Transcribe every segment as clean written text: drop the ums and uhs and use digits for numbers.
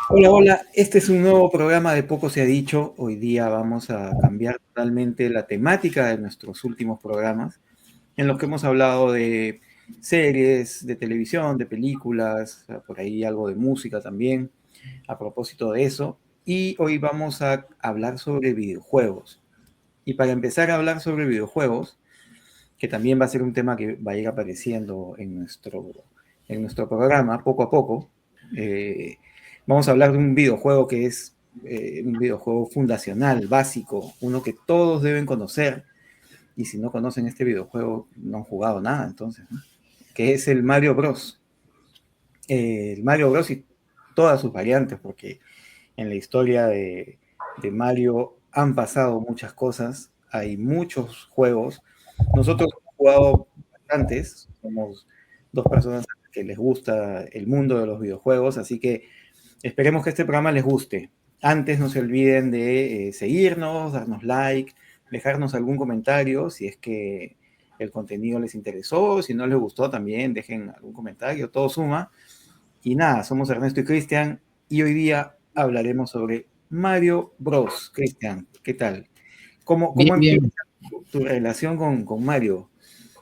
Hola, hola. Este es un nuevo programa de Poco se ha dicho. Hoy día vamos a cambiar totalmente la temática de nuestros últimos programas, en los que hemos hablado de series, de televisión, de películas, por ahí algo de música también, a propósito de eso. Y hoy vamos a hablar sobre videojuegos. Y para empezar a hablar sobre videojuegos, que también va a ser un tema que va a ir apareciendo en nuestro programa poco a poco. Vamos a hablar de un videojuego que es un videojuego fundacional, básico, uno que todos deben conocer, y si no conocen este videojuego no han jugado nada, entonces, ¿no? Que es el Mario Bros. El Mario Bros. Y todas sus variantes, porque en la historia de Mario han pasado muchas cosas, hay muchos juegos. Nosotros hemos jugado bastantes, somos dos personas que les gusta el mundo de los videojuegos, así que esperemos que este programa les guste. Antes no se olviden de seguirnos, darnos like, dejarnos algún comentario si es que el contenido les interesó, si no les gustó también dejen algún comentario, todo suma. Y nada, somos Ernesto y Cristian y hoy día hablaremos sobre Mario Bros. Cristian, ¿qué tal? ¿Cómo Bien, empieza bien. tu relación con Mario?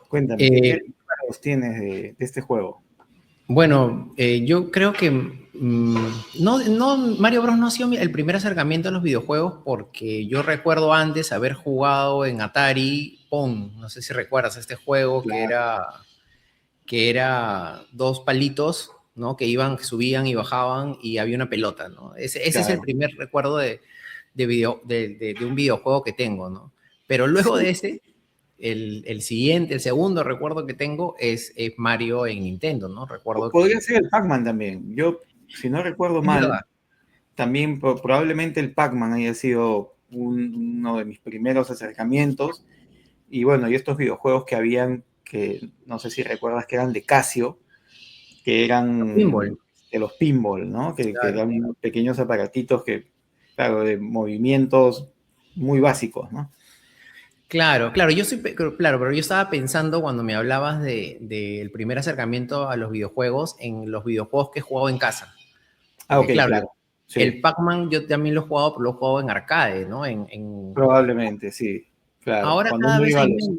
Cuéntame, ¿qué Eh, recuerdos tienes de este juego? bueno, yo creo que Mario Bros. No ha sido el primer acercamiento a los videojuegos porque yo recuerdo antes haber jugado en Atari Pong. No sé si recuerdas este juego Claro, que era dos palitos, ¿no? Que iban, que subían y bajaban y había una pelota, ¿no? Ese es el claro. primer recuerdo de un videojuego que tengo, ¿no? Pero luego Sí, de ese, el siguiente, el segundo recuerdo que tengo es Mario en Nintendo, ¿no? Recuerdo podría que... ser el Pac-Man también. Yo, si no recuerdo Es mal, verdad. también probablemente el Pac-Man haya sido uno de mis primeros acercamientos. Y bueno, y estos videojuegos que habían, que no sé si recuerdas que eran de Casio, que eran Pinball. de los pinball, ¿no? Que Claro. eran pequeños aparatitos que, claro, de movimientos muy básicos, ¿no? Claro, claro, claro, pero yo estaba pensando cuando me hablabas del primer acercamiento a los videojuegos, en los videojuegos que he jugado en casa. Ah, Porque ok, claro, claro, el sí, Pac-Man yo también lo he jugado, pero lo he jugado en arcade, ¿no? probablemente, sí, claro. Ahora Cuando cada uno vez iba hay menos.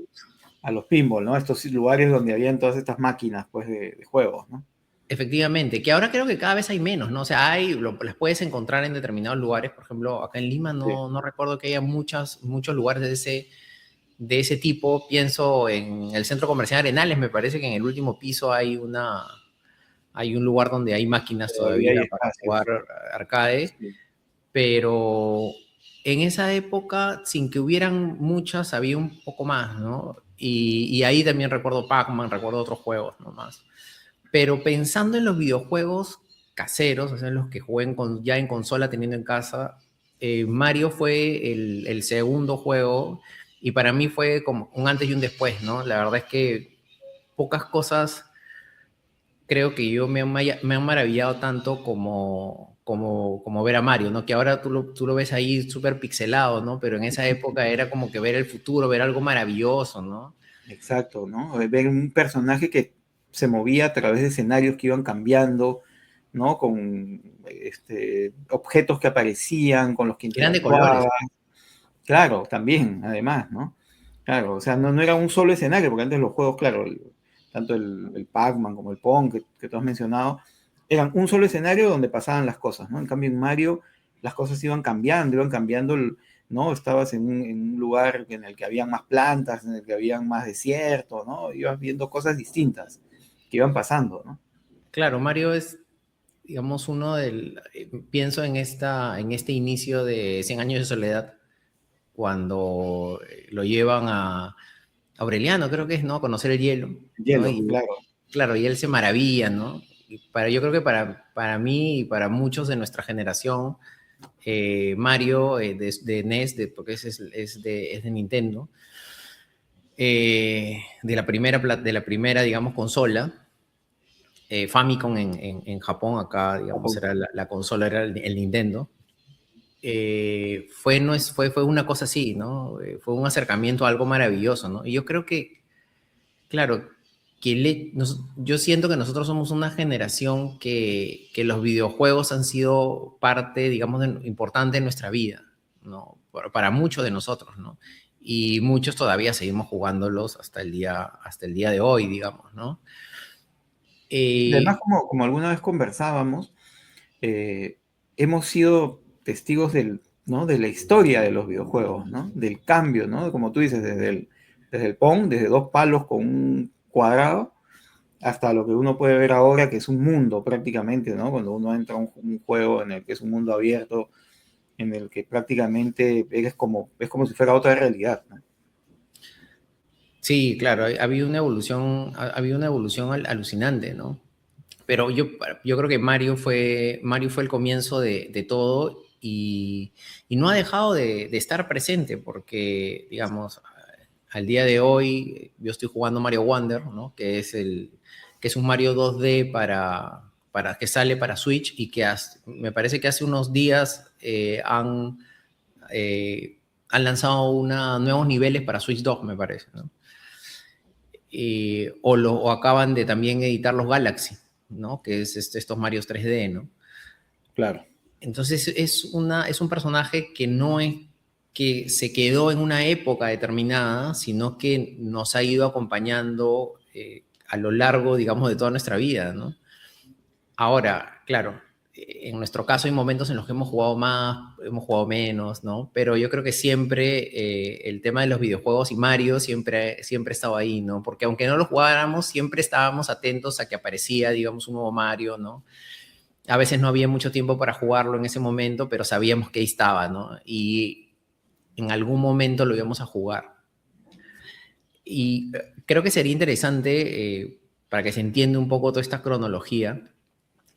a los pinball, ¿no? Estos lugares donde habían todas estas máquinas, pues, de juegos, ¿no? Efectivamente, que ahora creo que cada vez hay menos, ¿no? O sea, las puedes encontrar en determinados lugares. Por ejemplo, acá en Lima Sí, no recuerdo que haya muchos lugares de ese tipo. Pienso en el Centro Comercial Arenales, me parece que en el último piso hay un lugar donde hay máquinas todavía hay todavía para espacios, jugar arcade, sí, pero en esa época, sin que hubieran muchas, había un poco más, ¿no? Y ahí también recuerdo Pac-Man, recuerdo otros juegos nomás. Pero pensando en los videojuegos caseros, o sea, en los que jueguen ya en consola teniendo en casa, Mario fue el segundo juego y para mí fue como un antes y un después, ¿no? La verdad es que pocas cosas creo que me han maravillado tanto como ver a Mario, ¿no? Que ahora tú lo ves ahí súper pixelado, ¿no? Pero en esa época era como que ver el futuro, ver algo maravilloso, ¿no? exacto, ¿no? Ver un personaje que se movía a través de escenarios que iban cambiando, ¿no? Con objetos que aparecían, con los que Que eran de colores. interactuaba. Claro, también, además, ¿no? Claro, o sea, no era un solo escenario, porque antes los juegos, claro, tanto el Pac-Man como el Pong que tú has mencionado, eran un solo escenario donde pasaban las cosas, ¿no? En cambio, en Mario las cosas iban cambiando, ¿no? Estabas en un lugar en el que habían más plantas, en el que habían más desierto, ¿no? Ibas viendo cosas distintas que iban pasando, ¿no? Claro, Mario es, digamos, pienso en este inicio de Cien años de soledad, cuando lo llevan a Aureliano, creo que es, ¿no? A conocer el hielo, ¿no? Hielo, Y claro. claro, y él se maravilla, ¿no? Yo creo que para mí y para muchos de nuestra generación, Mario de NES, porque es de Nintendo, de la primera, digamos, consola, Famicom en Japón, acá, digamos, era la consola, era el Nintendo. No fue una cosa así, ¿no? Fue un acercamiento a algo maravilloso, ¿no? Y yo creo que, claro, yo siento que nosotros somos una generación que los videojuegos han sido parte, digamos, importante de nuestra vida, ¿no? Para muchos de nosotros, ¿no? Y muchos todavía seguimos jugándolos hasta el día de hoy, digamos, ¿no? Y además, Eh, como alguna vez conversábamos, hemos sido testigos ¿no? de la historia de los videojuegos, ¿no? Del cambio, ¿no? Como tú dices, desde el Pong, desde dos palos con un cuadrado, hasta lo que uno puede ver ahora, que es un mundo prácticamente, ¿no? Cuando uno entra a un juego en el que es un mundo abierto, en el que prácticamente es como si fuera otra realidad, ¿no? sí, claro, ha habido una evolución, ha habido una evolución alucinante, ¿no? Pero yo creo que Mario fue el comienzo de todo y no ha dejado de estar presente porque, digamos, al día de hoy yo estoy jugando Mario Wonder, ¿no? Que es un Mario 2D que sale para Switch y me parece que hace unos días han lanzado nuevos niveles para Switch 2, me parece, ¿no? O acaban de también editar los Galaxy, ¿no? Que es estos Marios 3D, ¿no? Claro. Entonces es un personaje que no es que se quedó en una época determinada, sino que nos ha ido acompañando a lo largo, digamos, de toda nuestra vida, ¿no? Ahora, claro, en nuestro caso hay momentos en los que hemos jugado más, hemos jugado menos, ¿no? Pero yo creo que siempre el tema de los videojuegos y Mario siempre ha estado ahí, ¿no? Porque aunque no lo jugáramos, siempre estábamos atentos a que aparecía, digamos, un nuevo Mario, ¿no? A veces no había mucho tiempo para jugarlo en ese momento, pero sabíamos que ahí estaba, ¿no? Y en algún momento lo íbamos a jugar. Y creo que sería interesante, para que se entienda un poco toda esta cronología,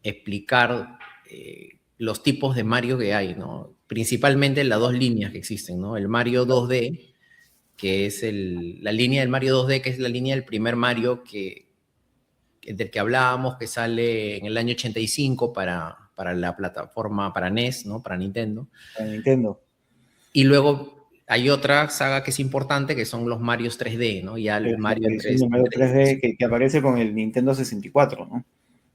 explicar los tipos de Mario que hay, ¿no? Principalmente las dos líneas que existen, ¿no? El Mario 2D, que es la línea del Mario 2D, que es la línea del primer Mario del que hablábamos, que sale en el año 85 para la plataforma, para NES, ¿no? Para Nintendo. Para Nintendo. Y luego hay otra saga que es importante, que son los Marios 3D, ¿no? Ya el La Mario en aparición 3, de Mario 3D que aparece con el Nintendo 64, ¿no?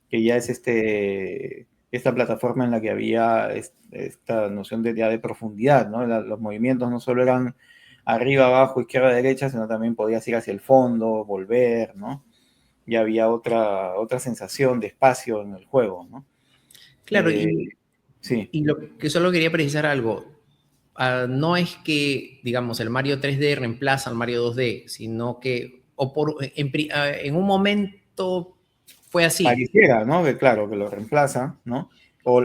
Que ya es esta plataforma en la que había esta noción ya de profundidad, ¿no? Los movimientos no solo eran arriba, abajo, izquierda, derecha, sino también podías ir hacia el fondo, volver, ¿no? Ya había otra sensación de espacio en el juego, ¿no? Claro, Eh, sí, y lo que solo quería precisar algo. No es que, digamos, el Mario 3D reemplaza al Mario 2D, sino que en un momento fue así, pareciera, ¿no? Que claro, que lo reemplaza, ¿no?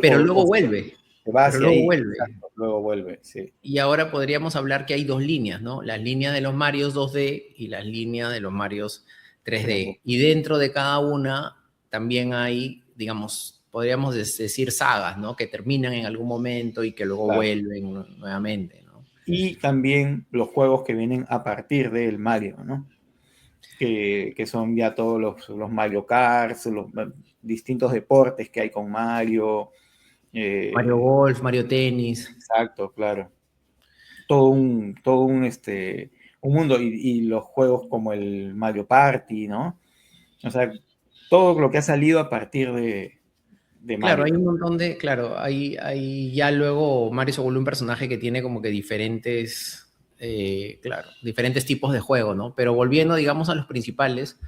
pero O luego vuelve, se va pero hacia luego ahí, vuelve. exacto, luego vuelve, sí. Y ahora podríamos hablar que hay dos líneas, ¿no? Las líneas de los Marios 2D y las líneas de los Marios De los dos. 3D. Y dentro de cada una también hay, digamos, podríamos decir sagas, ¿no? Que terminan en algún momento y que luego Claro. vuelven nuevamente, ¿no? Y también los juegos que vienen a partir del Mario, ¿no? Que son ya todos los Mario Kart, los distintos deportes que hay con Mario. Mario eh, Golf, Mario Tennis. exacto, claro. Un mundo. Y los juegos como el Mario Party, ¿no? O sea, todo lo que ha salido a partir de Claro, hay Mario. un montón de, claro, hay ya luego Mario se vuelve un personaje que tiene como que diferentes, claro, diferentes tipos de juego, ¿no? Pero volviendo, digamos, a los principales,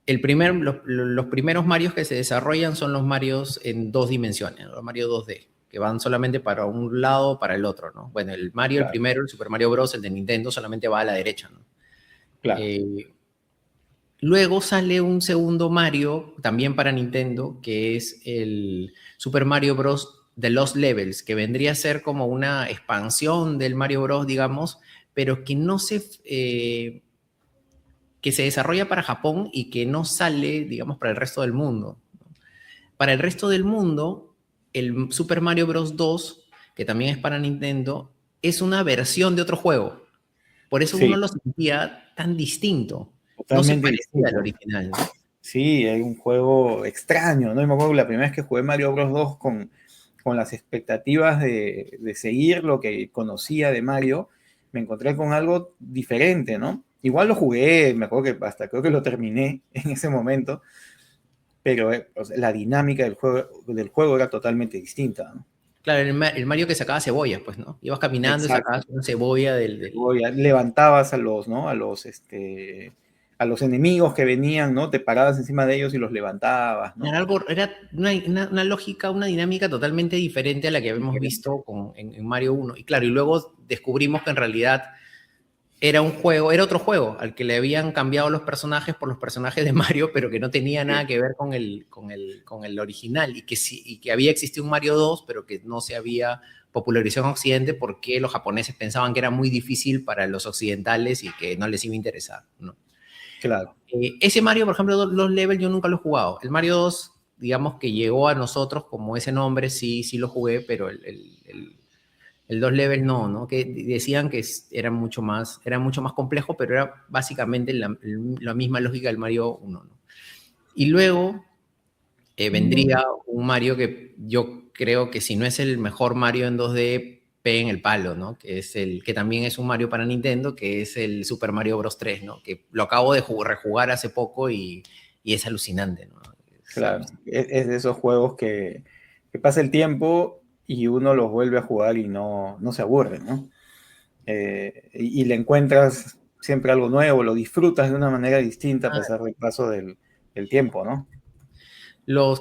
los primeros Marios que se desarrollan son los Marios en dos dimensiones, ¿no? Los Mario 2D, que van solamente para un lado o para el otro, ¿no? Bueno, el Mario, el Claro, primero, el Super Mario Bros., el de Nintendo, solamente va a la derecha, ¿no? claro. Eh, Luego sale un segundo Mario, también para Nintendo, que es el Super Mario Bros. The Lost Levels, que vendría a ser como una expansión del Mario Bros., digamos, pero que se desarrolla para Japón y que no sale, digamos, para el resto del mundo. Para el resto del mundo, el Super Mario Bros. 2, que también es para Nintendo, es una versión de otro juego. Por eso uno Sí, lo sentía tan distinto. No se totalmente parecía al distinto. original, ¿no? Sí, hay un juego extraño, ¿no? Y me acuerdo que la primera vez que jugué Mario Bros. 2 con las expectativas de seguir lo que conocía de Mario, me encontré con algo diferente, ¿no? Igual lo jugué, me acuerdo que hasta creo que lo terminé en ese momento, pero o sea, la dinámica del juego era totalmente distinta, ¿no? Claro, el Mario que sacaba cebollas, pues, ¿no? Ibas caminando y Exacto. sacabas una cebolla del... Levantabas ¿no? A los enemigos que venían, ¿no? Te parabas encima de ellos y los levantabas, ¿no? Era algo, era una lógica, una dinámica totalmente diferente a la que habíamos Diferente. visto en Mario 1. Y claro, y luego descubrimos que en realidad era un juego, era otro juego, al que le habían cambiado los personajes por los personajes de Mario, pero que no tenía Sí, nada que ver con el original, y que, sí, y que había existido un Mario 2, pero que no se había popularizado en Occidente porque los japoneses pensaban que era muy difícil para los occidentales y que no les iba a interesar, ¿no? claro. Ese Mario, por ejemplo, los Level, yo nunca lo he jugado. El Mario 2, digamos que llegó a nosotros como ese nombre, sí, sí lo jugué, pero el 2 Level no, ¿no? Que decían que era mucho más complejo, pero era básicamente la misma lógica del Mario 1, ¿no? Y luego vendría un Mario que yo creo que si no es el mejor Mario en 2D, peguen el palo, ¿no? Que también es un Mario para Nintendo, que es el Super Mario Bros. 3, ¿no? Que lo acabo de rejugar hace poco y es alucinante, ¿no? Es Claro, alucinante. es de esos juegos que pasa el tiempo y uno los vuelve a jugar y no se aburre, ¿no? Y le encuentras siempre algo nuevo, lo disfrutas de una manera distinta a pesar del paso del tiempo, ¿no?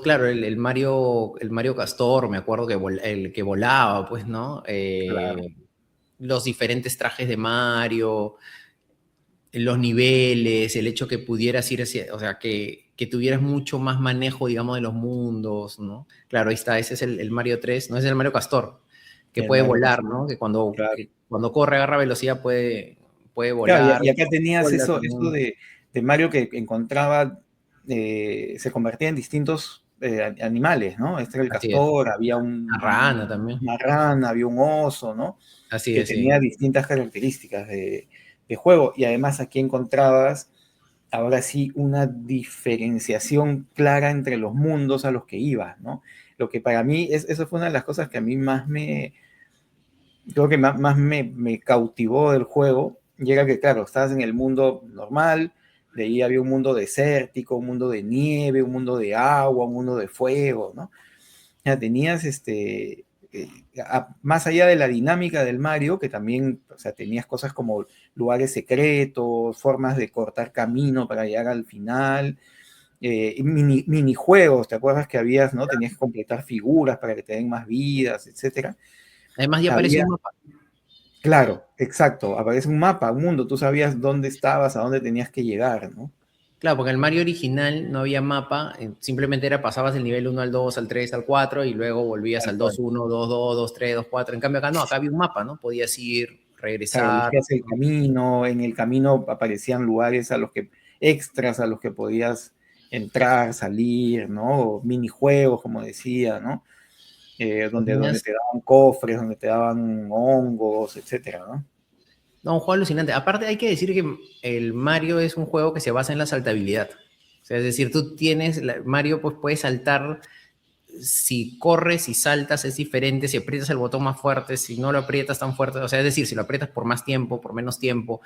Claro, el Mario Castor, me acuerdo que el que volaba, pues, ¿no? Claro, Los diferentes trajes de Mario, los niveles, el hecho que pudieras ir hacia, o sea, que tuvieras mucho más manejo, digamos, de los mundos, ¿no? Claro, ahí está, ese es el Mario 3, no es el Mario Castor, que el puede Mario volar, Casino, ¿no? claro. Que cuando corre, agarra velocidad, puede Claro, volar, y acá tenías vuela eso también. de Mario que encontraba, se convertía en distintos animales, ¿no? Este era el Así es. castor, había La rana también. una rana, había un oso, ¿no? Así Que es, sí. tenía distintas características de juego. Y además aquí encontrabas, ahora sí, una diferenciación clara entre los mundos a los que ibas, ¿no? Lo que para mí, eso fue una de las cosas que a mí creo que más me cautivó del juego, llega que, claro, estabas en el mundo normal, de ahí había un mundo desértico, un mundo de nieve, un mundo de agua, un mundo de fuego, ¿no? Ya tenías, más allá de la dinámica del Mario, que también, o sea, tenías cosas como lugares secretos, formas de cortar camino para llegar al final, minijuegos, ¿te acuerdas que habías, no? Tenías que completar figuras para que te den más vidas, etcétera. Además ya aparece Había un mapa. Claro, exacto. Aparece un mapa, un mundo. Tú sabías dónde estabas, a dónde tenías que llegar, ¿no? Claro, porque en el Mario original no había mapa, simplemente era pasabas el nivel 1 al 2 al 3 al 4 y luego volvías Tal al cual. 2-1, 2-2, 2-3, 2-4. En cambio acá no, acá había un mapa, ¿no? Podías ir, Claro, regresar, elegías el ¿no? camino. En el camino aparecían lugares extras a los que podías entrar, salir, ¿no? O minijuegos, como decía, ¿no? Donde Tenías, te daban cofres, donde te daban hongos, etcétera, ¿no? no, un juego alucinante. Aparte hay que decir que el Mario es un juego que se basa en la saltabilidad. O sea, es decir, Mario pues puede saltar, si corres y saltas es diferente, si aprietas el botón más fuerte, si no lo aprietas tan fuerte, o sea, es decir, si lo aprietas por más tiempo, por menos tiempo,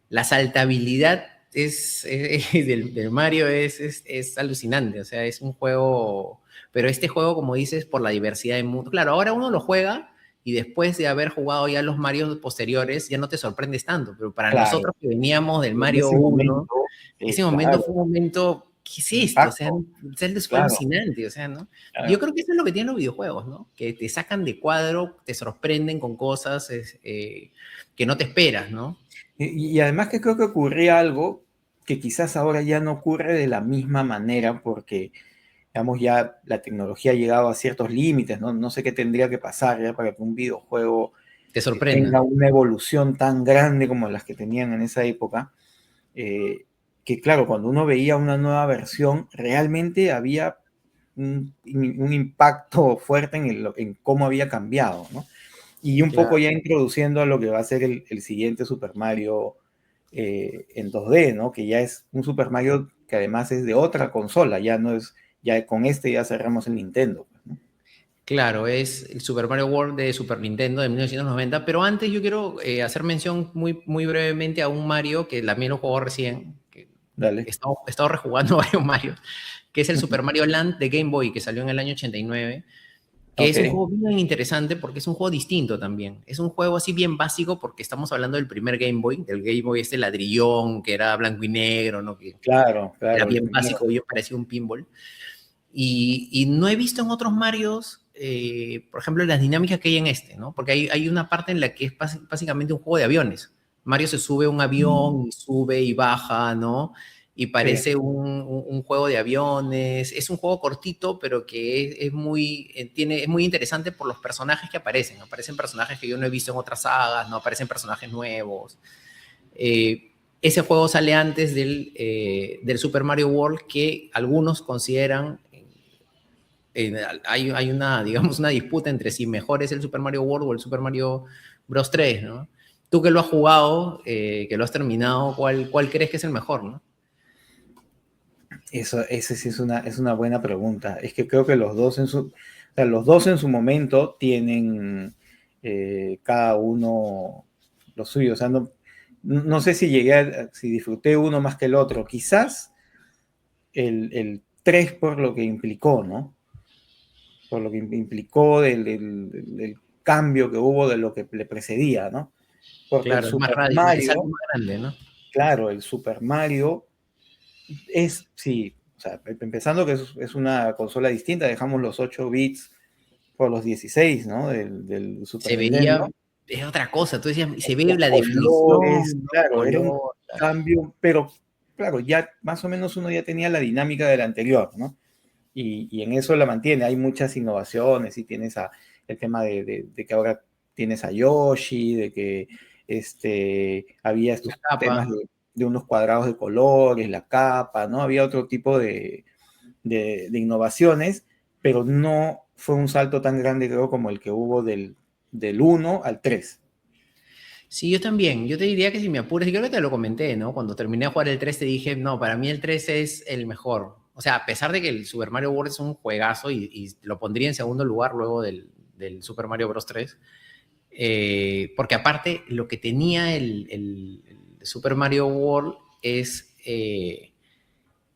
la saltabilidad del Mario es alucinante, o sea, es un juego, pero este juego, como dices, por la diversidad de mundo, claro, ahora uno lo juega y después de haber jugado ya los Marios posteriores, ya no te sorprendes tanto, pero para Claro, nosotros que veníamos del en Mario ese 1, momento, ese momento claro, fue un momento, ¿qué es esto? O sea, impacto, Zelda fue claro, alucinante, o sea, ¿no? Yo claro. creo que eso es lo que tienen los videojuegos, ¿no? Que te sacan de cuadro, te sorprenden con cosas que no te esperas, ¿no? Y además que creo que ocurría algo que quizás ahora ya no ocurre de la misma manera porque, digamos, ya la tecnología ha llegado a ciertos límites, ¿no? No sé qué tendría que pasar ya para que un videojuego Te sorprenda. tenga una evolución tan grande como las que tenían en esa época, eh, que claro, cuando uno veía una nueva versión, realmente había un impacto fuerte en cómo había cambiado, ¿no? Y un poco Claro. ya introduciendo a lo que va a ser el siguiente Super Mario en 2D, ¿no? Que ya es un Super Mario que además es de otra consola, ya no es, ya con este ya cerramos el Nintendo, ¿no? Claro, es el Super Mario World de Super Nintendo de 1990, pero antes yo quiero hacer mención muy brevemente a un Mario que también lo jugó recién, que Dale. he estado rejugando varios Mario, que es el Super Mario Land de Game Boy, que salió en el año 89, que Ok, es un juego bien interesante porque es un juego distinto también. Es un juego así bien básico porque estamos hablando del primer Game Boy, del Game Boy este ladrillón, que era blanco y negro, ¿no? Que claro, era claro, el bien primero. básico, bien parecido a un pinball. Y no he visto en otros Marios, por ejemplo, las dinámicas que hay en este, ¿no? Porque hay una parte en la que es básicamente un juego de aviones. Mario se sube a un avión y sube y baja, ¿no? Y Sí, parece un juego de aviones. Es un juego cortito, pero que es muy, es muy interesante por los personajes que aparecen. Aparecen personajes que yo no he visto en otras sagas, ¿no? Aparecen personajes nuevos. Ese juego sale antes del Super Mario World, que algunos consideran hay una, digamos, una disputa entre si mejor es el Super Mario World o el Super Mario Bros. 3, ¿no? Tú que lo has jugado, que lo has terminado, ¿cuál crees que es el mejor, no? ese sí es una buena pregunta. Es que creo que o sea, los dos en su momento tienen cada uno lo suyo. O sea, no sé si si disfruté uno más que el otro. Quizás el 3 por lo que implicó, ¿no? Por lo que implicó del cambio que hubo de lo que le precedía, ¿no? Porque el Claro, es más Super radical, es algo Mario, más grande, ¿no? claro, el Super Mario sí, o sea, empezando que es una consola distinta, dejamos los 8 bits por los 16, ¿no? Del Super Se veía, Nintendo. es otra cosa, tú decías, se ve Los la colores, definición, ¿no? claro, era un Color, claro. cambio, pero claro, ya más o menos uno ya tenía la dinámica del anterior, ¿no? Y en eso la mantiene. Hay muchas innovaciones y tienes el tema de que ahora tienes a Yoshi, de que había La estos temas capa. de unos cuadrados de colores, la capa, ¿no? Había otro tipo de innovaciones, pero no fue un salto tan grande, creo, como el que hubo del 1 al 3. Sí, yo también. Yo te diría que si me apuras, y creo que te lo comenté, ¿no? Cuando terminé de jugar el 3 te dije, no, para mí el 3 es el mejor. O sea, a pesar de que el Super Mario World es un juegazo y lo pondría en segundo lugar luego del Super Mario Bros. 3, porque aparte lo que tenía el Super Mario World es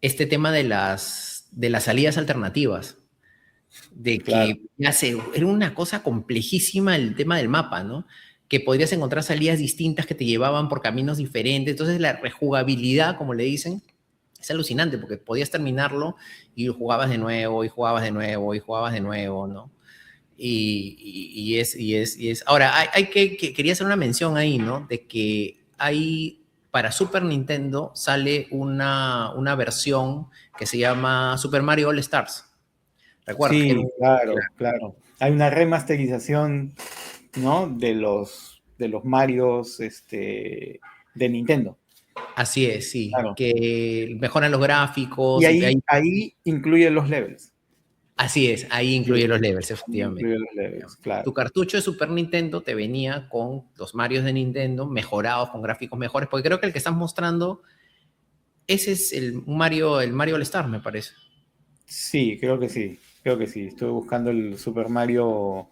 este tema de las salidas alternativas, de Claro, que ya se, era una cosa complejísima el tema del mapa, ¿no? Que podrías encontrar salidas distintas que te llevaban por caminos diferentes. Entonces la rejugabilidad, como le dicen, es alucinante porque podías terminarlo y jugabas de nuevo y jugabas de nuevo y jugabas de nuevo, ¿no? Y es. Ahora, quería hacer una mención ahí, ¿no? De que hay, para Super Nintendo sale una versión que se llama Super Mario All Stars. ¿Recuerdas? Que era sí, un, claro, claro. Hay una remasterización, ¿no? De los Marios de Nintendo. así es, sí, Claro. que mejoran los Y gráficos y ahí incluye los levels. así es, ahí Sí, incluye los levels, ahí efectivamente. incluye los levels, claro. Tu cartucho de Super Nintendo te venía con los Marios de Nintendo mejorados, con gráficos mejores, porque creo que el que estás mostrando, ese es el Mario All Star, me parece. Sí, creo que sí. Creo que sí. Estoy buscando el Super Super Mario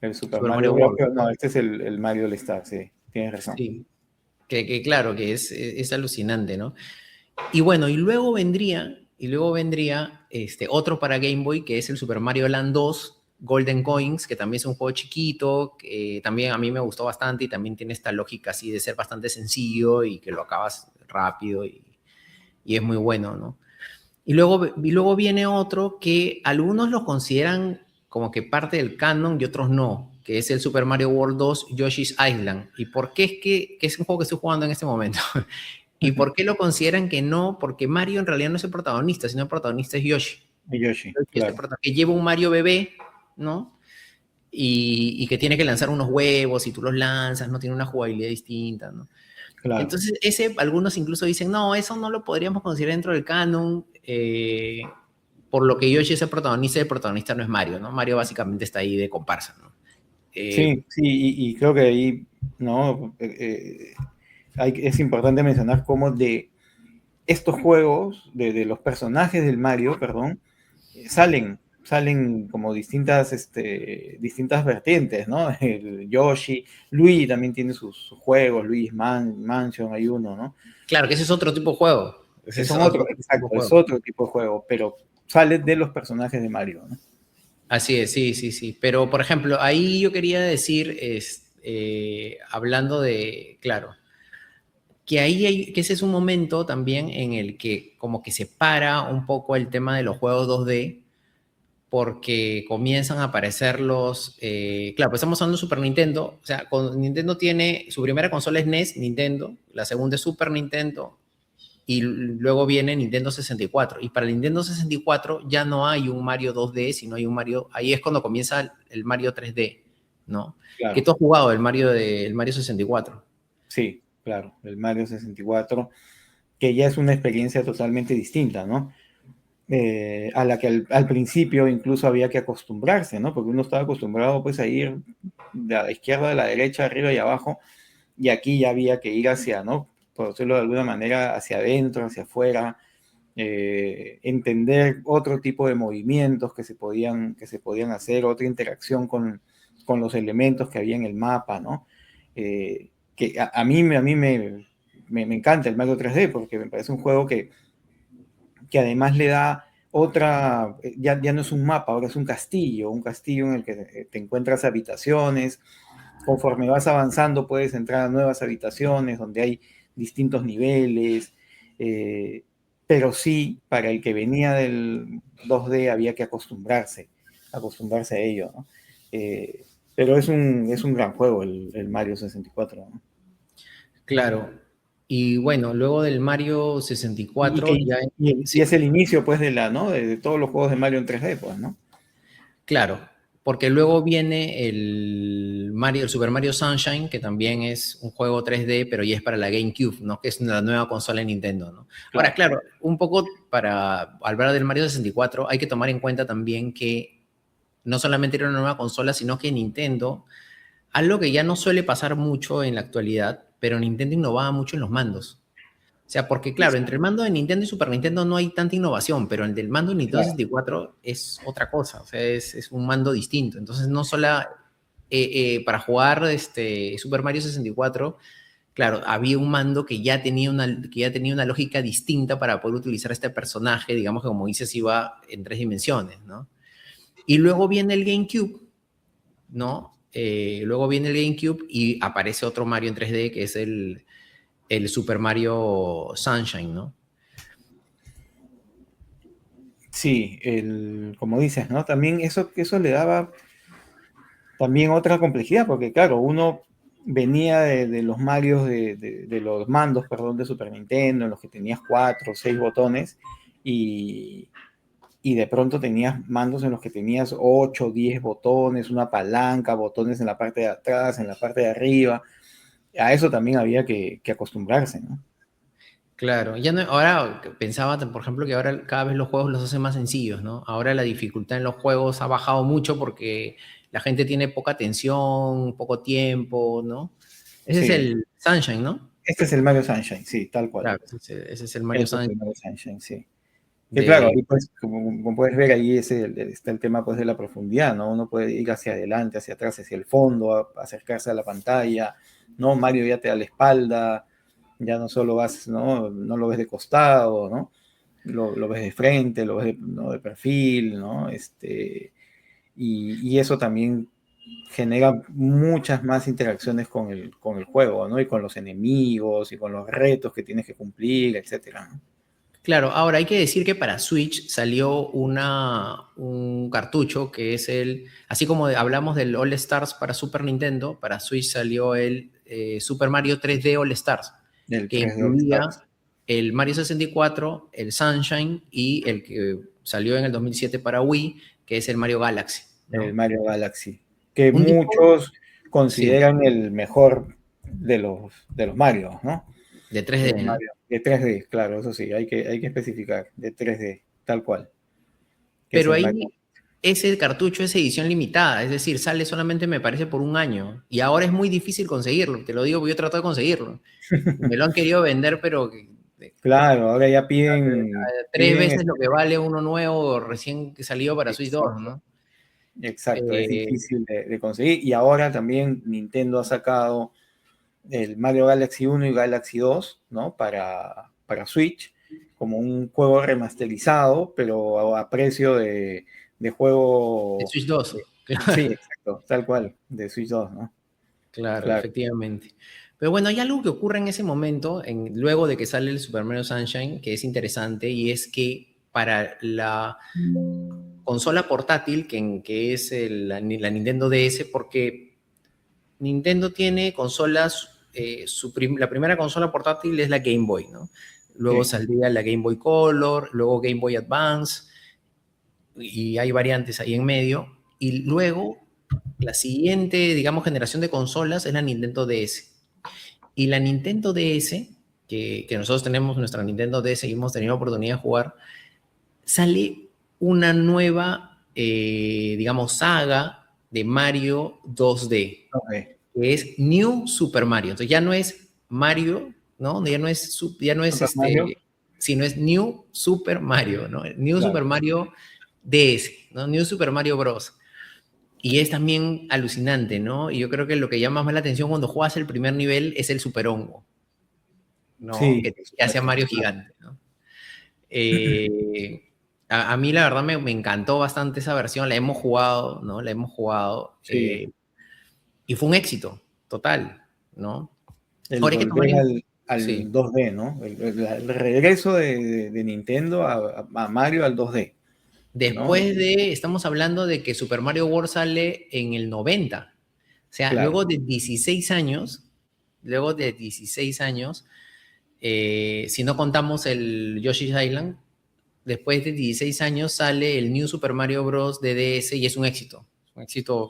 Mario Bros. World, Pero no, este es el Mario All Star, sí. Tienes razón. sí. Que claro, que es alucinante, ¿no? Y bueno, y luego vendría otro para Game Boy, que es el Super Mario Land 2 Golden Coins, que también es un juego chiquito, que también a mí me gustó bastante y también tiene esta lógica así de ser bastante sencillo y que lo acabas rápido y es muy bueno, ¿no? Y luego viene otro que algunos lo consideran como que parte del canon y otros no, que es el Super Mario World 2 Yoshi's Island. ¿Y por qué es que es un juego que estoy jugando en este momento? ¿Y por qué lo consideran que no? Porque Mario en realidad no es el protagonista, sino el protagonista es Yoshi. Y Yoshi, Yoshi es el claro. que lleva un Mario bebé, ¿no? Y que tiene que lanzar unos huevos y tú los lanzas, ¿no? Tiene una jugabilidad distinta, ¿no? Claro. Entonces, algunos incluso dicen, no, eso no lo podríamos considerar dentro del canon, por lo que Yoshi es el protagonista no es Mario, ¿no? Mario básicamente está ahí de comparsa, ¿no? Sí, sí, y creo que ahí, ¿no? Es importante mencionar cómo de estos juegos, de los personajes del Mario, perdón, salen salen como distintas vertientes, ¿no? El Yoshi, Luigi también tiene sus juegos, Luigi's Mansion, hay uno, ¿no? Claro, que ese es otro tipo de juego. Ese Que es son otro otros, tipo de exacto, es juego. otro tipo de juego, pero sale de los personajes de Mario, ¿no? Así es, sí, sí, sí. Pero, por ejemplo, ahí yo quería decir, hablando de, claro, que ahí hay, que ese es un momento también en el que como que se para un poco el tema de los juegos 2D, porque comienzan a aparecer claro, pues estamos hablando de Super Nintendo, o sea, Nintendo tiene, su primera consola es NES, Nintendo, la segunda es Super Nintendo, y luego viene Nintendo 64. Y para el Nintendo 64 ya no hay un Mario 2D, sino hay un Mario, ahí es cuando comienza el Mario 3D, ¿no? Que Claro, tú has jugado el Mario 64. sí, claro, el Mario 64, que ya es una experiencia totalmente distinta, ¿no? A la que al principio incluso había que acostumbrarse, ¿no? Porque uno estaba acostumbrado pues a ir de la izquierda, a la derecha, arriba y abajo, y aquí ya había que ir hacia, ¿no? Por decirlo de alguna manera, hacia adentro, hacia afuera, entender otro tipo de movimientos que se podían hacer, otra interacción con los elementos que había en el mapa, ¿no? Que a mí me encanta el Mario 3D porque me parece un juego que además le da otra, ya no es un mapa, ahora es un castillo en el que te encuentras habitaciones, conforme vas avanzando puedes entrar a nuevas habitaciones donde hay distintos niveles, eh, pero sí, para el que venía del 2D había que acostumbrarse a ello, ¿no? Pero es un gran juego el Mario 64, ¿no? Claro. Y bueno, luego del Mario Y, 64 que, ya... y Sí, es el inicio, pues, ¿no? De todos los juegos de Mario en 3D, pues, ¿no? claro, porque luego viene el Super Mario Sunshine, que también es un juego 3D, pero ya es para la GameCube, ¿no? Que es la nueva consola de Nintendo, ¿no? Ahora, Claro, claro, un poco para hablar del Mario 64, hay que tomar en cuenta también que no solamente era una nueva consola, sino que Nintendo, algo que ya no suele pasar mucho en la actualidad, pero Nintendo innovaba mucho en los mandos. O sea, porque sí, claro, entre el mando de Nintendo y Super Nintendo no hay tanta innovación, pero el del mando de Nintendo claro. 64 es otra cosa, o sea, es un mando distinto. Entonces, no solo para jugar Super Mario 64, claro, había un mando que ya tenía una lógica distinta para poder utilizar este personaje, digamos que como dices, iba en 3 dimensiones, ¿no? Y luego viene el GameCube, ¿no? Luego viene el GameCube y aparece otro Mario en 3D que es el Super Mario Sunshine, ¿no? Sí, como dices, ¿no? También eso le daba también otra complejidad, porque claro, uno venía de los Marios, de los mandos, perdón, de Super Nintendo, en los que tenías 4 o 6 botones, y, y de pronto tenías mandos en los que tenías 8 o 10 botones, una palanca, botones en la parte de atrás, en la parte de arriba. A eso también había que acostumbrarse, ¿no? Claro, ya no, ahora pensaba, por ejemplo, que ahora cada vez los juegos los hacen más sencillos, ¿no? Ahora la dificultad en los juegos ha bajado mucho porque la gente tiene poca atención, poco tiempo, ¿no? Ese es Sí, el Sunshine, ¿no? este es el Mario Sunshine, sí, tal cual. Claro, ese es el Mario Ese es Sunshine el Mario Sunshine, sí. Que claro, de... ahí pues, como puedes ver, ahí está el tema pues de la profundidad, ¿no? Uno puede ir hacia adelante, hacia atrás, hacia el fondo, acercarse a la pantalla, ¿no? Mario ya te da la espalda, ya no solo vas, ¿no? No lo ves de costado, ¿no? Lo ves de frente, lo ves ¿no? de perfil, ¿no? Y eso también genera muchas más interacciones con el juego, ¿no? Y con los enemigos, y con los retos que tienes que cumplir, etcétera, ¿no? Claro, ahora hay que decir que para Switch salió un cartucho que es así como hablamos del All Stars para Super Nintendo, para Switch salió el Super Mario 3D All Stars, Del que 3D All Stars. incluía el Mario 64, el Sunshine y el que salió en el 2007 para Wii, que es el Mario Galaxy, El ¿no? Mario Galaxy, que Un disco, muchos sí, consideran el mejor de los Mario, ¿no? de De 3D, los ¿no? Mario. De 3D, claro, eso sí, hay que especificar, de 3D, tal cual, que es Pero el Mario. ahí ese cartucho es edición limitada, es decir, sale solamente me parece por un año y ahora es muy difícil conseguirlo, te lo digo porque yo he tratado de conseguirlo. Y me lo han querido vender, pero Claro, ahora ya piden, Tres veces lo que vale uno nuevo recién salido para Switch 2, exacto, ¿no? exacto, es Eh, difícil de conseguir. Y ahora también Nintendo ha sacado el Mario Galaxy 1 y Galaxy 2, ¿no? Para Switch, como un juego remasterizado, pero a precio de de juego. Switch 2, Sí, claro. exacto, tal cual, de Switch 2, ¿no? Claro, Claro. efectivamente. Pero bueno, hay algo que ocurre en ese momento, luego de que sale el Super Mario Sunshine, que es interesante, y es que para la consola portátil, que es la Nintendo DS, porque Nintendo tiene consolas, la primera consola portátil es la Game Boy, ¿no? Luego Sí, saldría la Game Boy Color, luego Game Boy Advance, y hay variantes ahí en medio. Y luego, la siguiente, digamos, generación de consolas es la Nintendo DS. Y la Nintendo DS, que nosotros tenemos nuestra Nintendo DS y hemos tenido oportunidad de jugar, sale una nueva, digamos, saga de Mario 2D, ok. que es New Super Mario. Entonces ya no es Mario, ¿no? Ya no es Super Mario, sino es New Super Mario, ¿no? New claro. Super Mario DS, ¿no? New Super Mario Bros. Y es también alucinante, ¿no? Y yo creo que lo que llama más la atención cuando juegas el primer nivel es el super hongo, ¿no? Sí, por Que hace a supuesto, Mario claro. gigante, ¿no? Eh, a mí la verdad me encantó bastante esa versión, la hemos jugado, ¿no? La hemos jugado Sí, y fue un éxito total, ¿no? el Ahora hay que tomar volver en... al Sí. 2D, ¿no? El regreso de Nintendo a Mario al 2D, ¿no? Estamos hablando de que Super Mario World sale en el 90. O sea, Claro, luego de 16 años, si no contamos el Yoshi's Island, después de 16 años sale el New Super Mario Bros. De DS y es un éxito exacto.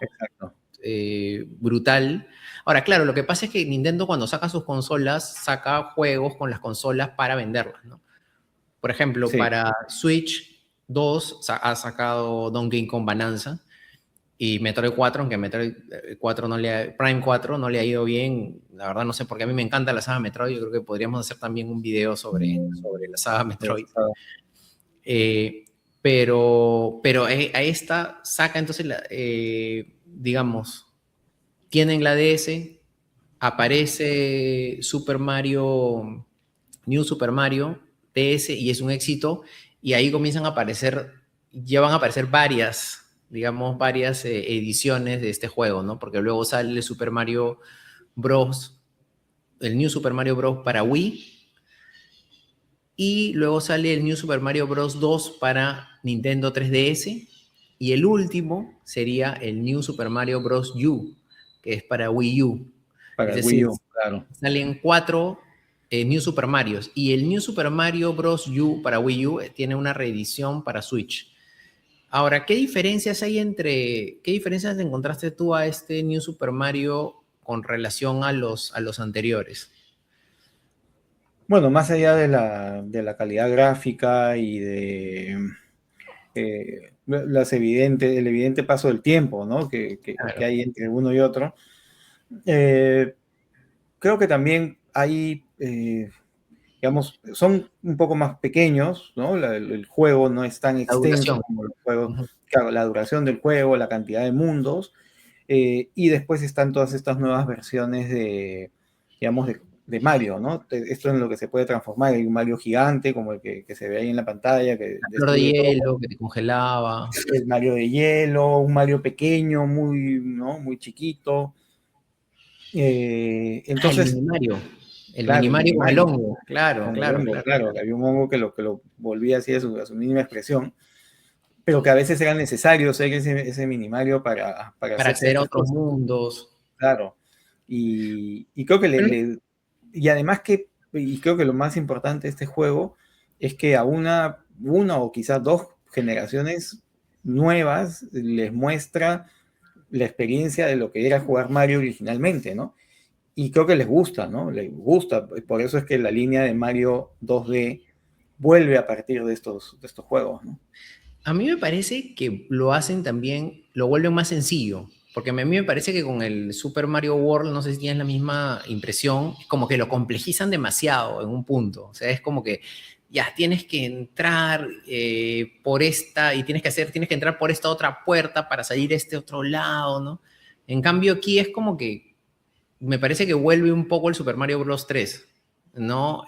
brutal. Ahora, claro, lo que pasa es que Nintendo cuando saca sus consolas, saca juegos con las consolas para venderlas, ¿no? Por ejemplo, Sí, para Switch 2 ha sacado Donkey Kong Bonanza y Metroid 4, aunque Metroid 4 Prime 4 no le ha ido bien. La verdad no sé, porque a mí me encanta la saga Metroid. Yo creo que podríamos hacer también un video sobre la saga Metroid. Eh, pero a esta saca entonces, digamos, tienen la DS, aparece Super Mario, New Super Mario DS y es un éxito, y ahí comienzan a aparecer, ya van a aparecer varias, digamos, varias ediciones de este juego, ¿no? Porque luego sale Super Mario Bros., el New Super Mario Bros. Para Wii, y luego sale el New Super Mario Bros. 2 para Nintendo 3DS, y el último sería el New Super Mario Bros. U, que es para Wii U. para Es el Wii decir, U, claro. salen cuatro New Super Marios, y el New Super Mario Bros. U para Wii U tiene una reedición para Switch. Ahora, qué diferencias encontraste tú a este New Super Mario con relación a los anteriores? Bueno, más allá de la calidad gráfica y de el evidente paso del tiempo, ¿no? Que Claro, hay entre uno y otro. eh, Creo que también hay, digamos, son un poco más pequeños, ¿no? El juego no es tan la extenso duración. como los juegos, Ujú. claro, la duración del juego, la cantidad de mundos, y después están todas estas nuevas versiones digamos, de Mario, ¿no? Esto es en lo que se puede transformar, hay un Mario gigante, como el que se ve ahí en la pantalla, que La flor de destruye todo, hielo que te congelaba. el Mario de hielo, un Mario pequeño, muy, ¿no? Muy chiquito. Ah, el Entonces, mini Mario. El claro, mini el Mario con el Minimario, hongo. Claro, con el claro, hongo, claro. claro, había un hongo que lo volvía así a su mínima expresión, pero que a veces era necesario ser ese Minimario para Para hacer acceder a ciertas otros cosas, mundos. claro. Y creo que Pero, y además y creo que lo más importante de este juego es que a una o quizás dos generaciones nuevas les muestra la experiencia de lo que era jugar Mario originalmente, ¿no? Y creo que les gusta, ¿no? Les gusta. Por eso es que la línea de Mario 2D vuelve a partir de estos juegos, ¿no? a mí me parece que lo hacen también, lo vuelven más sencillo. Porque a mí me parece que con el Super Mario World, no sé si tienes la misma impresión, como que lo complejizan demasiado en un punto. O sea, es como que ya tienes que entrar por esta y tienes que entrar por esta otra puerta para salir a este otro lado, ¿no? En cambio aquí es como que me parece que vuelve un poco el Super Mario Bros. 3, ¿no?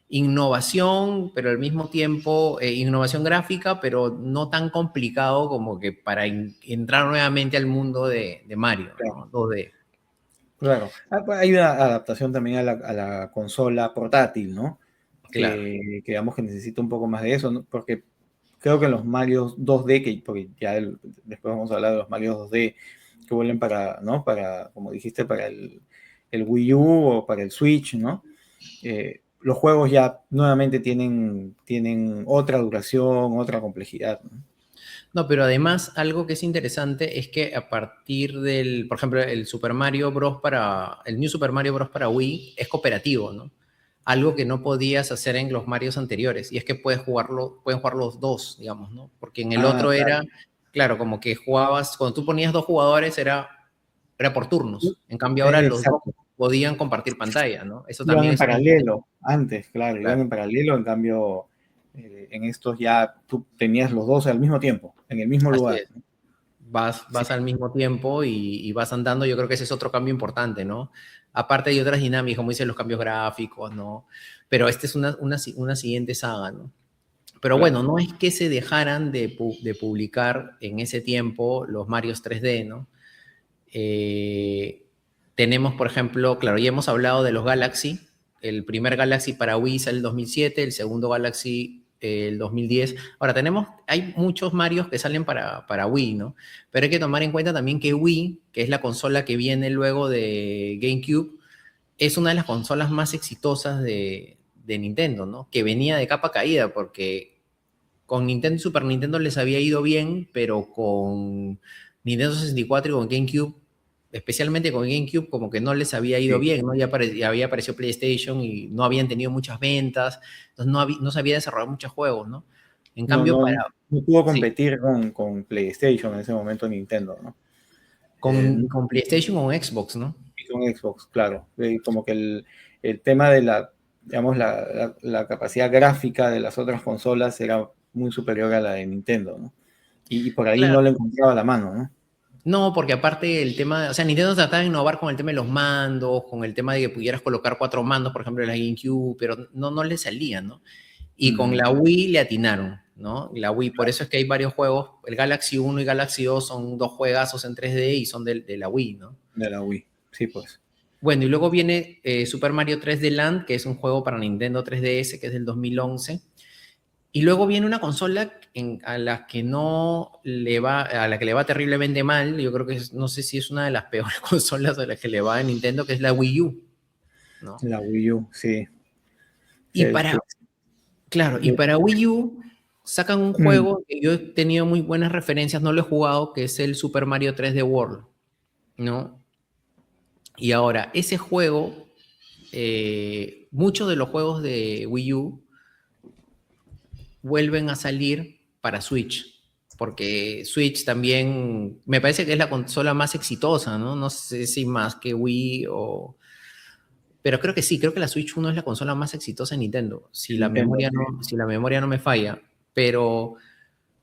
Innovación, pero al mismo tiempo innovación gráfica, pero no tan complicado como que para entrar nuevamente al mundo de Mario, Claro. ¿no? 2D. Claro. Pues hay una adaptación también a la consola portátil, ¿no? Claro. Que digamos que necesita un poco más de eso, ¿no? Porque creo que los Mario 2D, porque ya después vamos a hablar de los Mario 2D que vuelven para, ¿no? Para, como dijiste, para el Wii U o para el Switch, ¿no? Los juegos ya nuevamente tienen otra duración, otra complejidad, ¿no? No, pero además algo que es interesante es que a partir del, por ejemplo, el Super Mario Bros. El New Super Mario Bros. Para Wii es cooperativo, ¿no? Algo que no podías hacer en los Marios anteriores, y es que pueden jugar los dos, digamos, ¿no? Porque en el otro Claro. era, claro, como que jugabas, cuando tú ponías dos jugadores era por turnos, en cambio ahora los dos Exacto. podían compartir pantalla, ¿no? Eso Iban también en es un... paralelo, antes, claro, iban Claro. en paralelo, en cambio, en estos ya tú tenías los dos al mismo tiempo, en el mismo Así lugar, es. ¿no? Sí, Vas al mismo tiempo y vas andando, yo creo que ese es otro cambio importante, ¿no? Aparte hay otras dinámicas, como dicen los cambios gráficos, ¿no? Pero esta es una siguiente saga, ¿no? Pero bueno, claro. no es que se dejaran de publicar en ese tiempo los Marios 3D, ¿no? Eh, tenemos, por ejemplo, claro, ya hemos hablado de los Galaxy. El primer Galaxy para Wii sale el 2007, el segundo Galaxy el 2010. Ahora, hay muchos Marios que salen para Wii, ¿no? Pero hay que tomar en cuenta también que Wii, que es la consola que viene luego de GameCube, es una de las consolas más exitosas de Nintendo, ¿no? Que venía de capa caída, porque con Nintendo y Super Nintendo les había ido bien, pero con Nintendo 64 y con GameCube, especialmente con GameCube, como que no les había ido Sí. bien, ¿no? Ya había aparecido PlayStation y no habían tenido muchas ventas, entonces no se había desarrollado muchos juegos, ¿no? En No, cambio, no, no pudo sí, competir con PlayStation en ese momento Nintendo, ¿no? No con PlayStation o con Xbox, ¿no? compitió con Xbox, claro. Como que el tema de digamos, la capacidad gráfica de las otras consolas era muy superior a la de Nintendo, ¿no? Y por ahí Claro. no le encontraba la mano, ¿no? No, porque aparte el tema, o sea, Nintendo trataba de innovar con el tema de los mandos, con el tema de que pudieras colocar 4 mandos, por ejemplo, en la GameCube, pero no le salía, ¿no? Y con Mm, la Wii le atinaron, ¿no? La Wii, por eso es que hay varios juegos, el Galaxy 1 y Galaxy 2 son dos juegazos en 3D y son de la Wii, ¿no? de la Wii, sí, pues. Bueno, y luego viene Super Mario 3D Land, que es un juego para Nintendo 3DS, que es del 2011. Y luego viene una consola a la que no le va, a la que le va terriblemente mal. Yo creo que no sé si es una de las peores consolas a las que le va a Nintendo, que es la Wii U, ¿no? La Wii U, sí. Y El para, claro, y para Wii U sacan un Mm, juego que yo he tenido muy buenas referencias, no lo he jugado, que es el Super Mario 3D World, ¿no? Y ahora, ese juego, muchos de los juegos de Wii U vuelven a salir para Switch, porque Switch también me parece que es la consola más exitosa, ¿no? No sé si más que Wii o... Pero creo que sí, creo que la Switch 1 es la consola más exitosa de Nintendo, Nintendo, sí. si la memoria no me falla. Pero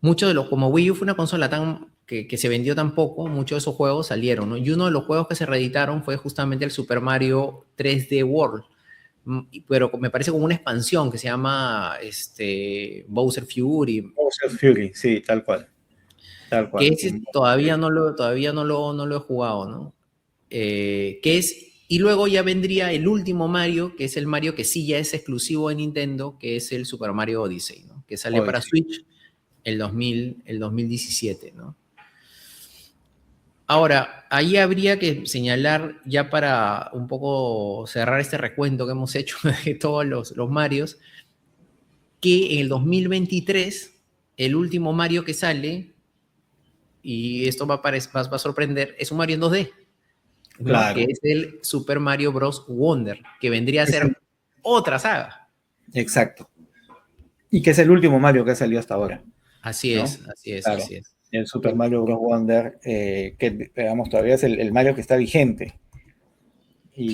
muchos de los, como Wii U fue una consola que se vendió tan poco, muchos de esos juegos salieron, ¿no? Y uno de los juegos que se reeditaron fue justamente el Super Mario 3D World, pero me parece como una expansión que se llama Bowser Fury, Bowser Fury, sí, tal cual. Tal que cual. ese todavía no lo he jugado, ¿no? Y luego ya vendría el último Mario, que es el Mario que sí ya es exclusivo de Nintendo, que es el Super Mario Odyssey, ¿no? Que sale para Odyssey. Switch el 2017, ¿no? Ahora, ahí habría que señalar, ya para un poco cerrar este recuento que hemos hecho de todos los Marios, que en el 2023, el último Mario que sale, y esto va a sorprender, es un Mario en 2D, ¿no? Que Claro. es el Super Mario Bros. Wonder, que vendría a ser otra saga. Exacto. Y que es el último Mario que ha salido hasta ahora, Así ¿no? es, así es, Claro. así es. El Super Mario Bros. Wonder, que digamos todavía es el Mario que está vigente.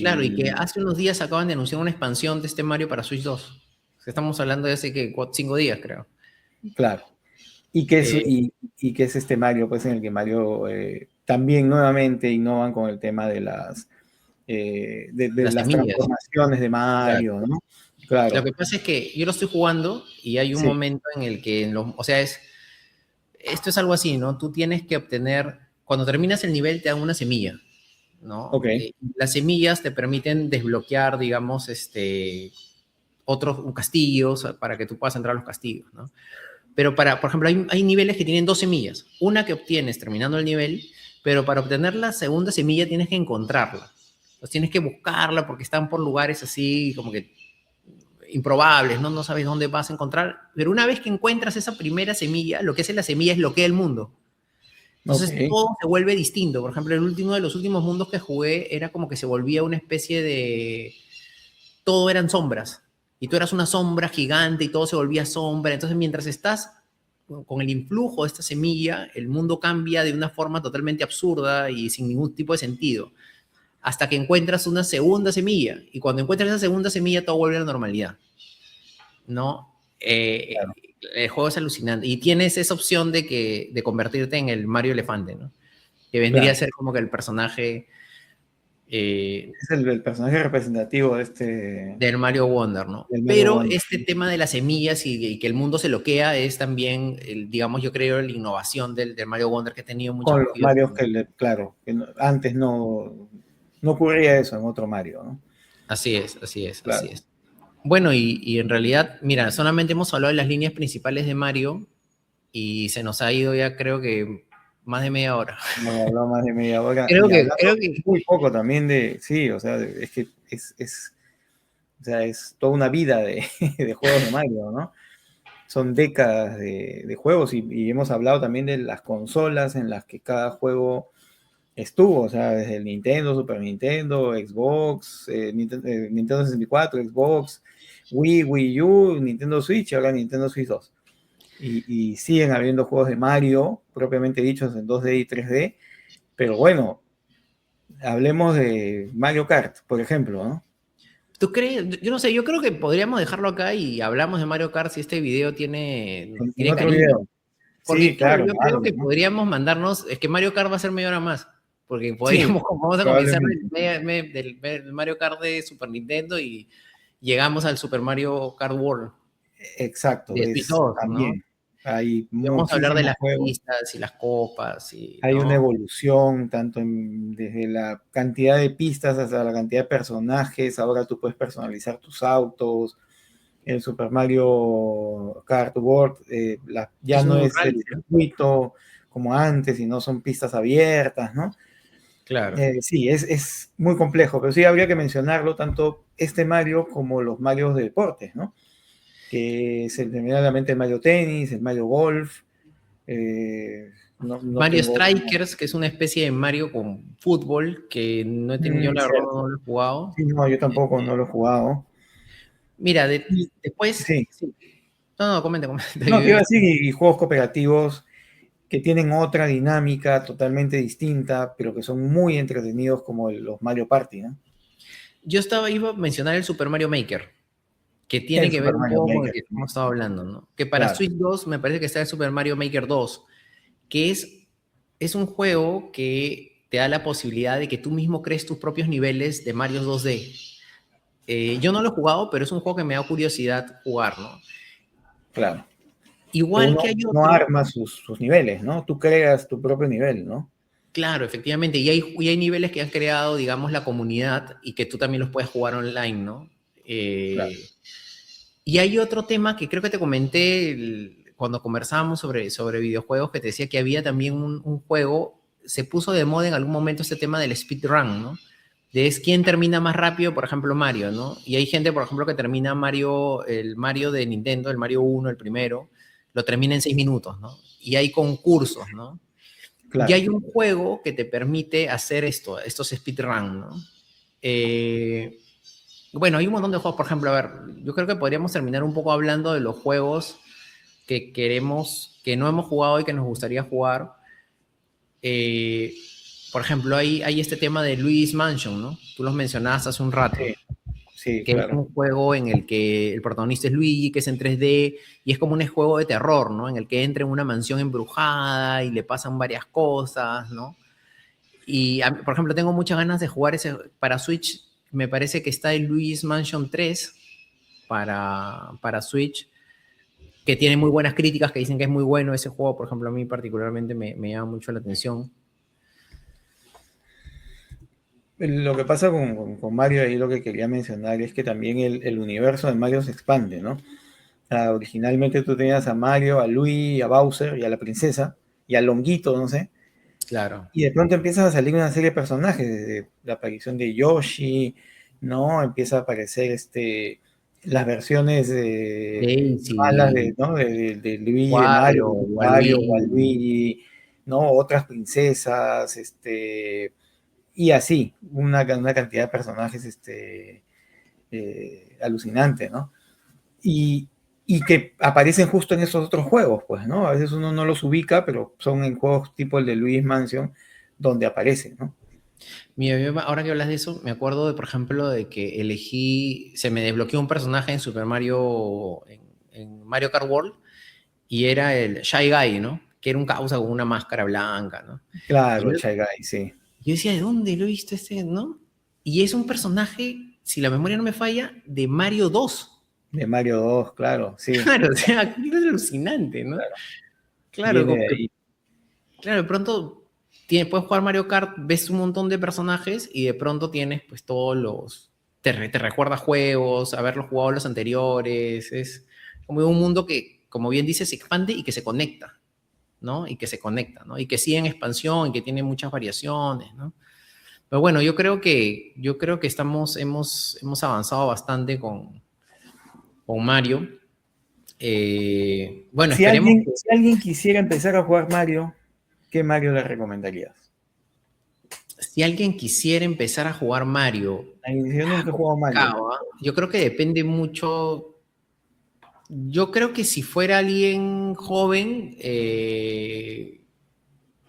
Claro, y que Y hace unos días acaban de anunciar una expansión de este Mario para Switch 2. Estamos hablando de hace que 5 días, creo. claro. Y que es, Eh, y que es este Mario, pues en el que Mario también nuevamente innovan con el tema de de las las semillas. transformaciones de Claro. Mario, ¿no? Lo Claro. que pasa es que yo lo estoy jugando y hay un Sí, momento en el que, o sea, esto es algo así, ¿no? Tú tienes que obtener, cuando terminas el nivel te dan una semilla, ¿no? ok. Las semillas te permiten desbloquear, digamos, otros castillos para que tú puedas entrar a los castillos, ¿no? Pero por ejemplo, hay niveles que tienen 2 semillas. Una que obtienes terminando el nivel, pero para obtener la segunda semilla tienes que encontrarla. Pues tienes que buscarla porque están por lugares así como que improbables, ¿no? No sabes dónde vas a encontrar. Pero una vez que encuentras esa primera semilla, lo que hace la semilla es lo que es el mundo. Ok. Entonces todo se vuelve distinto. Por ejemplo, el último de los últimos mundos que jugué era como que se volvía una especie de... Todo eran sombras. Y tú eras una sombra gigante y todo se volvía sombra. Entonces mientras estás con el influjo de esta semilla, el mundo cambia de una forma totalmente absurda y sin ningún tipo de sentido. Hasta que encuentras una segunda semilla. Y cuando encuentras esa segunda semilla, todo vuelve a la normalidad. ¿No? Claro. El juego es alucinante. Y tienes esa opción de convertirte en el Mario Elefante, ¿no? Que vendría a Claro. ser como que el personaje Es el personaje representativo de del Mario Wonder, ¿no? del Mario Pero Wonder. este tema de las semillas y que el mundo se bloquea es también, digamos, yo creo, la innovación del Mario Wonder que ha tenido mucha Con los acogida. Marios que, claro, que antes no ocurría eso en otro Mario, ¿no? Así es, así es, así Claro. es. Bueno, y en realidad, mira, solamente hemos hablado de las líneas principales de Mario y se nos ha ido ya creo que más de media hora. Hemos hablado más de media hora Creo y que, hablando creo que, muy poco también sí, o sea, es que o sea, es toda una vida de juegos de Mario, ¿no? Son décadas de juegos y hemos hablado también de las consolas en las que cada juego estuvo, o sea, desde el Nintendo, Super Nintendo, Xbox, Nintendo 64, Xbox, Wii U, Nintendo Switch y ahora Nintendo Switch 2. Y siguen habiendo juegos de Mario, propiamente dichos en 2D y 3D, pero bueno, hablemos de Mario Kart, por ejemplo, ¿no? ¿tú crees? Yo no sé, yo creo que podríamos dejarlo acá y hablamos de Mario Kart si este video tiene, En tiene otro cariño. video. Sí, Porque, claro, claro, yo creo claro, que ¿no? podríamos mandarnos, es que Mario Kart va a ser media hora más, porque Sí, podríamos, vamos a comenzar probablemente. del Mario Kart de Super Nintendo y llegamos al Super Mario Kart World Exacto, de Switch es 2, ¿no? también. Hay Y vamos a hablar de muchísimos las juegos. pistas y las copas, y, Hay una ¿no? evolución, tanto desde la cantidad de pistas hasta la cantidad de personajes. Ahora tú puedes personalizar tus autos. El Super Mario Kart World ya Es no un es el rally, ¿no? circuito como antes, sino son pistas abiertas, ¿no? Claro. Sí, es muy complejo, pero sí habría que mencionarlo tanto este Mario como los Marios de deportes, ¿no? Que se me viene a la mente el Mario Tennis, el Mario Golf, no Mario tengo otro. Strikers, que es una especie de Mario con fútbol, que no he tenido, yo la verdad Cierto. no lo he jugado. Sí, no, yo tampoco no lo he jugado. Mira, Y, después, sí, sí. No, no, comenta, comenta. no, te iba a decir, y juegos cooperativos que tienen otra dinámica totalmente distinta, pero que son muy entretenidos como los Mario Party, ¿no? Iba a mencionar el Super Mario Maker, que tiene El que Super ver un Mario poco con el Maker que también, hemos estado hablando, ¿no? Que para claro. Switch 2 me parece que está el Super Mario Maker 2, que es un juego que te da la posibilidad de que tú mismo crees tus propios niveles de Mario 2D. Yo no lo he jugado, pero es un juego que me da curiosidad jugar, ¿no? Claro. Que Igual uno que hay no otro, arma sus niveles, ¿no? Tú creas tu propio nivel, ¿no? claro, efectivamente, y hay niveles que han creado, digamos, la comunidad y que tú también los puedes jugar online, ¿no? Claro. Y hay otro tema que creo que te comenté cuando conversábamos sobre videojuegos, que te decía que había también un juego, se puso de moda en algún momento este tema del speedrun, ¿no? De es quién termina más rápido, por ejemplo, Mario, ¿no? Y hay gente, por ejemplo, que termina el Mario de Nintendo, el Mario 1, el primero, lo termina en 6 minutos, ¿no? Y hay concursos, ¿no? Y Claro. hay un juego que te permite hacer estos speedrun, ¿no? Eh, bueno, hay un montón de juegos, por ejemplo, a ver, yo creo que podríamos terminar un poco hablando de los juegos que queremos que no hemos jugado y que nos gustaría jugar. Eh, por ejemplo, hay este tema de Luis Mansion, ¿no? Tú los mencionabas hace un rato, Sí, sí, que es claro. un juego en el que el protagonista es Luigi, que es en 3D, y es como un juego de terror, ¿no? En el que entra en una mansión embrujada y le pasan varias cosas, ¿no? Y, por ejemplo, tengo muchas ganas de jugar ese para Switch. Me parece que está el Luigi's Mansion 3 para Switch, que tiene muy buenas críticas, que dicen que es muy bueno ese juego. Por ejemplo, a mí particularmente me llama mucho la atención. Lo que pasa con Mario, ahí lo que quería mencionar es que también el universo de Mario se expande, ¿no? Originalmente tú tenías a Mario, a Luigi, a Bowser y a la princesa, y a Longuito, no sé, Claro. y de pronto empiezan a salir una serie de personajes, desde la aparición de Yoshi, ¿no? Empieza a aparecer las versiones malas Daisy, ¿no? de Luigi, de Mario, Wario, Wario, Waluigi. Waluigi, ¿no? Otras princesas, y así, una cantidad de personajes alucinante, ¿no? Y, y que aparecen justo en esos otros juegos, pues, ¿no? A veces uno no los ubica, pero son en juegos tipo el de Luigi's Mansion donde aparecen, ¿no? Mira, ahora que hablas de eso, me acuerdo de, por ejemplo, de que se me desbloqueó un personaje en Super Mario, en Mario Kart World, y era el Shy Guy, ¿no? Que era un causa con una máscara blanca, ¿no? Y Claro, yo, el Shy Guy, sí. yo decía, ¿de dónde lo he visto este, no? Y es un personaje, si la memoria no me falla, de Mario 2. De Mario 2, claro, sí. Claro, o sea, es alucinante, ¿no? Claro, Claro, viene como de que, ahí. claro, de pronto puedes jugar Mario Kart, ves un montón de personajes y de pronto tienes pues todos los... te recuerda juegos, haberlos jugado los anteriores, es como un mundo que, como bien dices, se expande y que se conecta, ¿no? Y que se conecta, ¿no? Y que sigue en expansión y que tiene muchas variaciones, ¿no? Pero bueno, yo creo que hemos avanzado bastante con Mario. Bueno, Si esperemos alguien, que si alguien quisiera empezar a jugar Mario, ¿qué Mario le recomendarías? si alguien quisiera empezar a jugar Mario, Yo nunca he jugado Mario. complicado, ¿ah? Yo creo que depende mucho. Yo creo que si fuera alguien joven,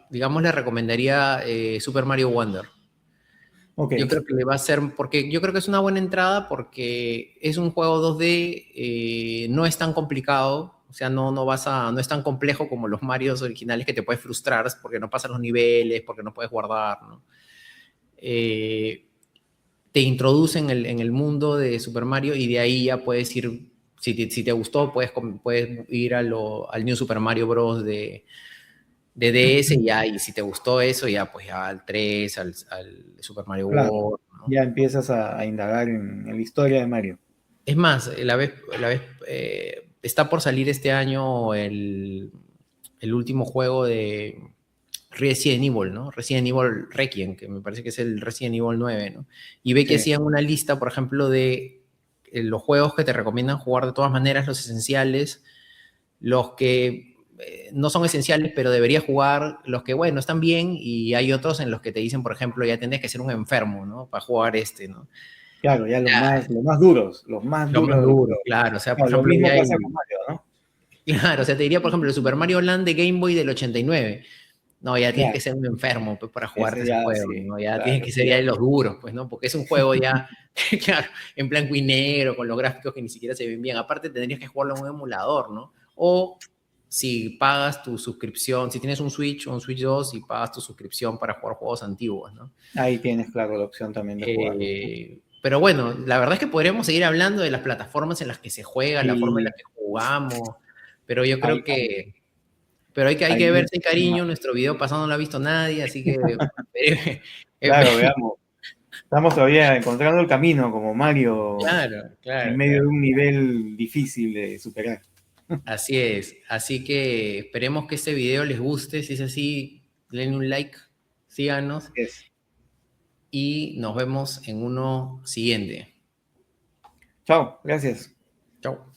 digamos, le recomendaría Super Mario Wonder. Ok, Yo creo que le va a ser, porque yo creo que es una buena entrada porque es un juego 2D, no es tan complicado, o sea, no es tan complejo como los Marios originales que te puedes frustrar porque no pasan los niveles, porque no puedes guardar, ¿no? Eh, te introducen en el mundo de Super Mario y de ahí ya puedes ir, si te gustó, puedes ir al New Super Mario Bros. De DS ya, y si te gustó eso, ya pues ya al 3 al Super Mario claro. World, ¿no? Ya empiezas a indagar en la historia de Mario. Es más, está por salir este año el último juego de Resident Evil, ¿no? Resident Evil Requiem, que me parece que es el Resident Evil 9, ¿no? Y ve que Sí, hacían una lista, por ejemplo, de los juegos que te recomiendan jugar de todas maneras, los esenciales, los que no son esenciales, pero deberías jugar, los que, bueno, están bien, y hay otros en los que te dicen, por ejemplo, ya tendrías que ser un enfermo, ¿no? Para jugar ¿no? claro, ya Ya, los más lo más duros de los duro, juegos. claro. O sea, por Claro, lo ejemplo, mismo ya pasa con Mario, ¿no? claro, o sea, te diría, por ejemplo, el Super Mario Land de Game Boy del 89. No, ya tienes Claro, que ser un enfermo pues, para jugarte ese ese ya, juego, sí, ¿no? Ya tienes claro, que sí, ser ya. ya de los duros, pues, ¿no? Porque es un juego ya, claro, en blanco y negro, con los gráficos que ni siquiera se ven bien. Aparte, tendrías que jugarlo en un emulador, ¿no? O si pagas tu suscripción, si tienes un Switch o un Switch 2 y pagas tu suscripción para jugar juegos antiguos, ¿no? Ahí tienes, claro, la opción también de jugarlo. Pero bueno, la verdad es que podríamos seguir hablando de las plataformas en las que se juega, la forma en la Y que jugamos, pero yo hay, creo que pero hay hay que mucho verse más. cariño, nuestro video pasado no lo ha visto nadie, así que Claro, veamos. Estamos todavía encontrando el camino como Mario claro, en claro, medio de claro. un nivel difícil de superar. Así es. Así que esperemos que este video les guste. Si es así, denle un like, síganos Es. y nos vemos en uno siguiente. Chao, gracias. Chao.